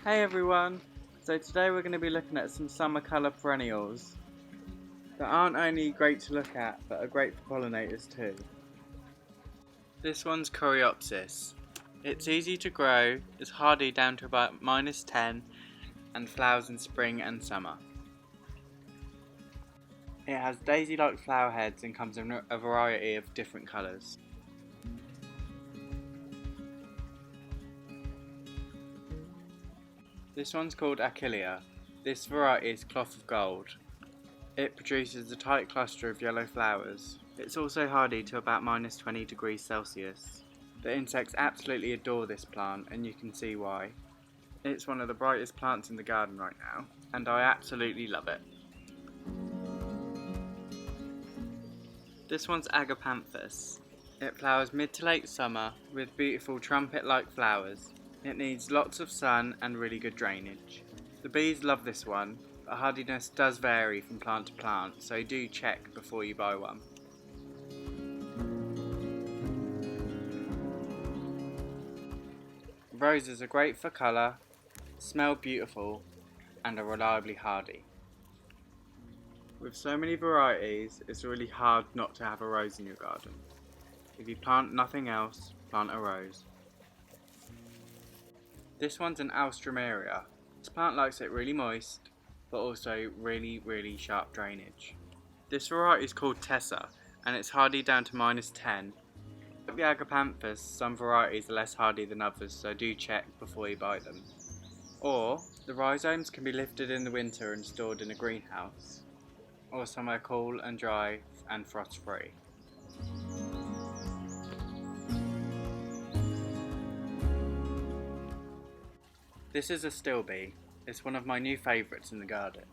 Hey everyone! So today we're going to be looking at some summer colour perennials that aren't only great to look at but are great for pollinators too. This one's Coreopsis. It's easy to grow, is hardy down to about -10 and flowers in spring and summer. It has daisy-like flower heads and comes in a variety of different colours. This one's called Achillea. This variety is cloth of gold. It produces a tight cluster of yellow flowers. It's also hardy to about -20 degrees Celsius. The insects absolutely adore this plant, and you can see why. It's one of the brightest plants in the garden right now, and I absolutely love it. This one's Agapanthus. It flowers mid to late summer with beautiful trumpet-like flowers. It needs lots of sun and really good drainage. The bees love this one, but hardiness does vary from plant to plant, so do check before you buy one. Roses are great for colour, smell beautiful, and are reliably hardy. With so many varieties, it's really hard not to have a rose in your garden. If you plant nothing else, plant a rose. This one's an Alstroemeria. This plant likes it really moist, but also really sharp drainage. This variety is called Tessa, and it's hardy down to -10. Like the Agapanthus, some varieties are less hardy than others, so do check before you buy them. Or, the rhizomes can be lifted in the winter and stored in a greenhouse, or somewhere cool and dry and frost free. This is a still bee. It's one of my new favourites in the garden.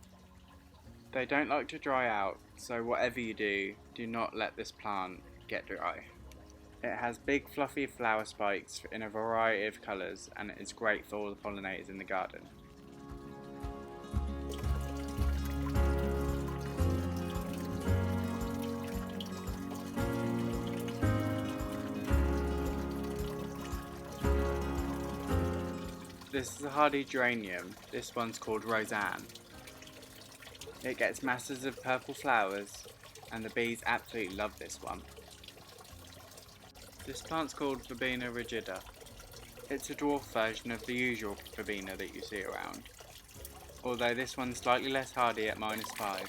They don't like to dry out, so whatever you do, do not let this plant get dry. It has big fluffy flower spikes in a variety of colours, and it is great for all the pollinators in the garden. This is a hardy geranium. This one's called Roseanne. It gets masses of purple flowers, and the bees absolutely love this one. This plant's called Bovina rigida. It's a dwarf version of the usual Bovina that you see around, although this one's slightly less hardy at -5.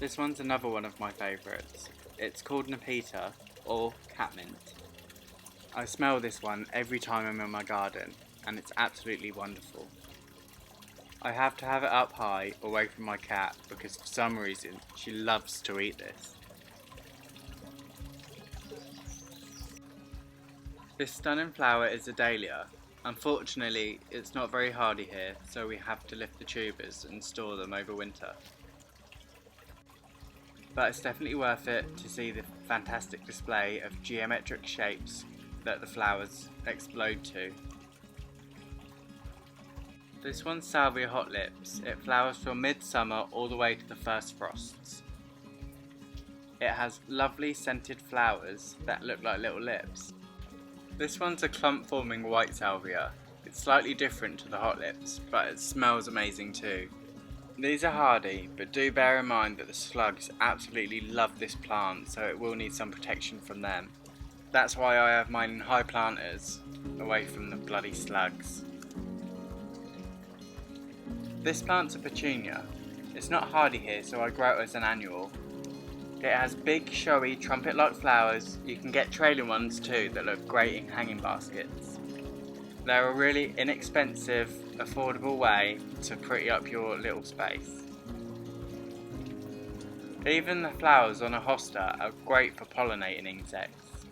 This one's another one of my favourites. It's called Nepeta, or catmint. I smell this one every time I'm in my garden, and it's absolutely wonderful. I have to have it up high, away from my cat, because for some reason she loves to eat this. This stunning flower is Adalia. Unfortunately, it's not very hardy here, so we have to lift the tubers and store them over winter. But it's definitely worth it to see the fantastic display of geometric shapes that the flowers explode to. This one's Salvia hot lips. It flowers from midsummer all the way to the first frosts. It has lovely scented flowers that look like little lips. This one's a clump forming white salvia. It's slightly different to the hot lips, but it smells amazing too. These are hardy, but do bear in mind that the slugs absolutely love this plant, so it will need some protection from them. That's why I have mine in high planters, away from the bloody slugs. This plant's a Petunia. It's not hardy here, so I grow it as an annual. It has big, showy, trumpet-like flowers. You can get trailing ones too that look great in hanging baskets. They're a really inexpensive, affordable way to pretty up your little space. Even the flowers on a hosta are great for pollinating insects.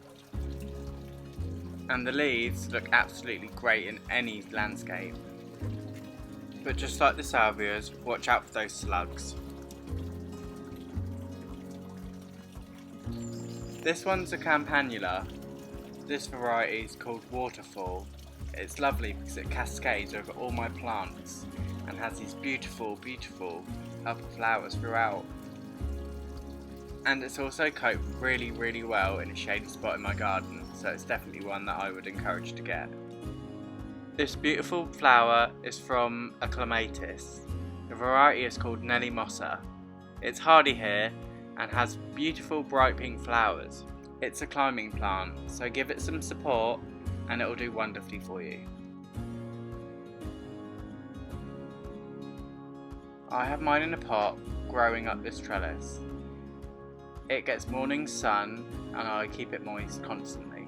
And the leaves look absolutely great in any landscape. But just like the salvias, watch out for those slugs. This one's a Campanula. This variety is called Waterfall. It's lovely because it cascades over all my plants and has these beautiful purple flowers throughout. and it's also coped really well in a shady spot in my garden, so it's definitely one that I would encourage to get. This beautiful flower is from Achillea. The variety is called Nelly Massa. It's hardy here and has beautiful bright pink flowers. It's a climbing plant, so give it some support and it will do wonderfully for you. I have mine in a pot growing up this trellis. It gets morning sun and I keep it moist constantly.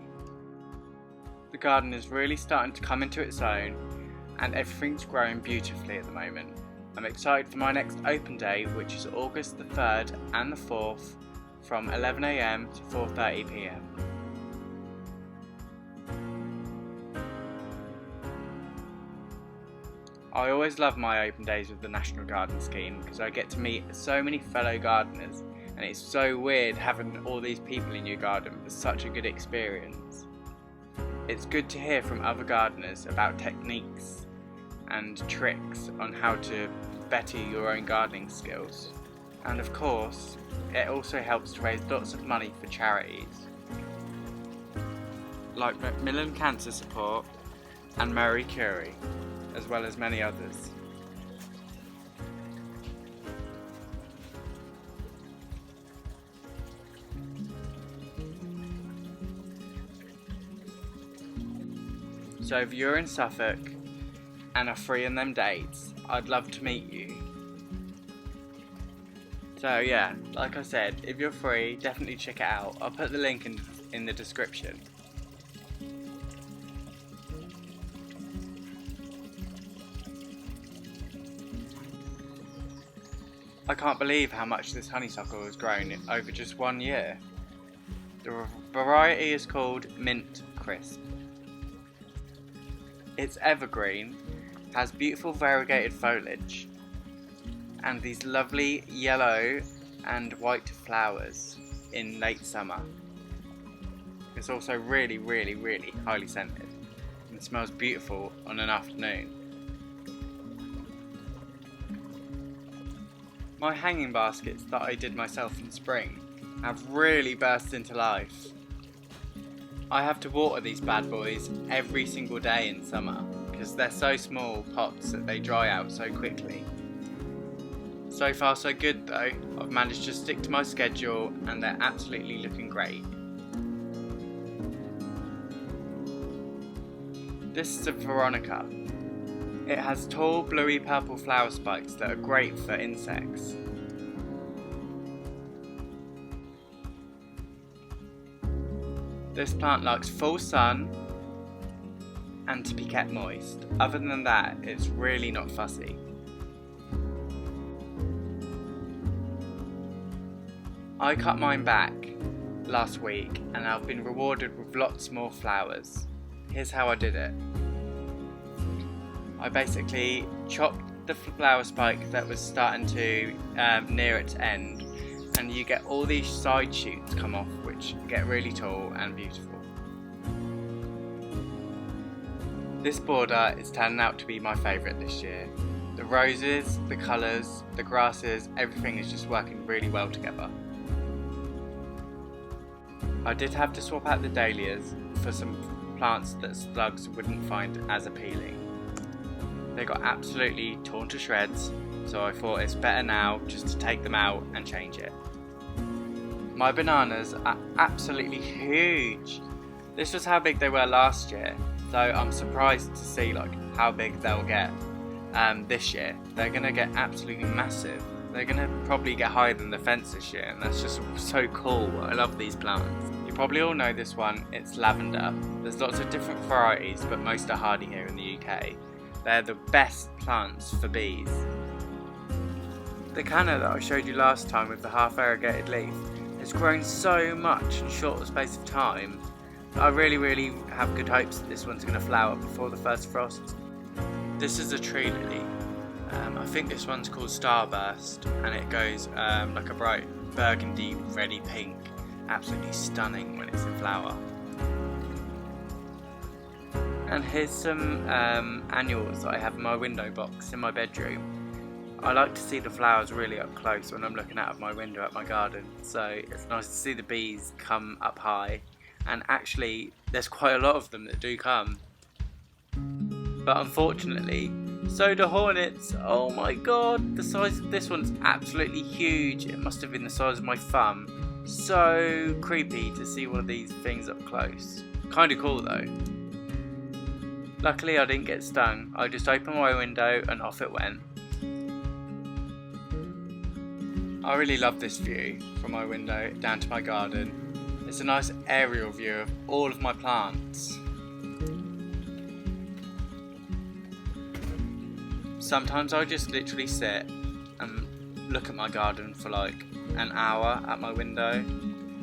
The garden is really starting to come into its own and everything's growing beautifully at the moment. I'm excited for my next open day, which is August the 3rd and the 4th from 11 AM to 4:30 PM. I always love my open days with the National Garden Scheme because I get to meet so many fellow gardeners, and it's so weird having all these people in your garden. It's such a good experience. It's good to hear from other gardeners about techniques and tricks on how to better your own gardening skills. And of course, it also helps to raise lots of money for charities like Macmillan Cancer Support and Marie Curie, as well as many others. So if you're in Suffolk and are free on them dates, I'd love to meet you. So yeah, like I said, if you're free, definitely check it out. I'll put the link in the description. I can't believe how much this honeysuckle has grown over just 1 year. The variety is called Mint Crisp. It's evergreen, has beautiful variegated foliage, and these lovely yellow and white flowers in late summer. It's also really highly scented and smells beautiful on an afternoon. My hanging baskets that I did myself in spring have really burst into life. I have to water these bad boys every single day in summer because they're so small pots that they dry out so quickly. So far so good though, I've managed to stick to my schedule and they're absolutely looking great. This is a Veronica. It has tall bluey purple flower spikes that are great for insects. This plant likes full sun and to be kept moist. Other than that, it's really not fussy. I cut mine back last week and I've been rewarded with lots more flowers. Here's how I did it. I basically chopped the flower spike that was starting to near its end, and you get all these side shoots come off which get really tall and beautiful. This border is turning out to be my favourite this year. The roses, the colours, the grasses, everything is just working really well together. I did have to swap out the dahlias for some plants that slugs wouldn't find as appealing. They got absolutely torn to shreds, so I thought it's better now just to take them out and change it. My bananas are absolutely huge. This was how big they were last year, so I'm surprised to see how big they'll get this year. They're going to get absolutely massive. They're going to probably get higher than the fence this year, and that's just so cool. I love these plants. You probably all know this one, it's lavender. There's lots of different varieties, but most are hardy here in the UK. They're the best plants for bees. The canna that I showed you last time with the half variegated leaf has grown so much in a short space of time. I really have good hopes that this one's going to flower before the first frost. This is a tree lily. I think this one's called Starburst, and it goes like a bright burgundy, reddy pink. Absolutely stunning when it's in flower. And here's some annuals that I have in my window box in my bedroom. I like to see the flowers really up close when I'm looking out of my window at my garden, so it's nice to see the bees come up high, and actually there's quite a lot of them that do come. But unfortunately, so do hornets. Oh my god, the size of this one's absolutely huge. It must have been the size of my thumb. So creepy to see one of these things up close. Kinda cool though. Luckily I didn't get stung. I just opened my window and off it went. I really love this view from my window down to my garden. It's a nice aerial view of all of my plants. Sometimes I just literally sit and look at my garden for like an hour at my window.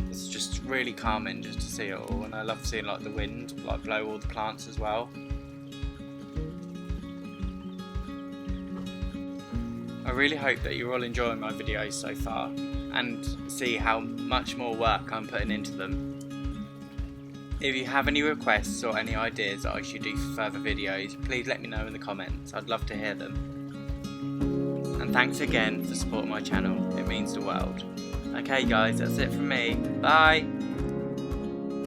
It's just really calming just to see it all, and I love seeing like the wind like blow all the plants as well. I really hope that you're all enjoying my videos so far and see how much more work I'm putting into them. If you have any requests or any ideas that I should do for further videos, please let me know in the comments. I'd love to hear them. And thanks again for supporting my channel. It means the world. Okay guys, that's it from me. Bye!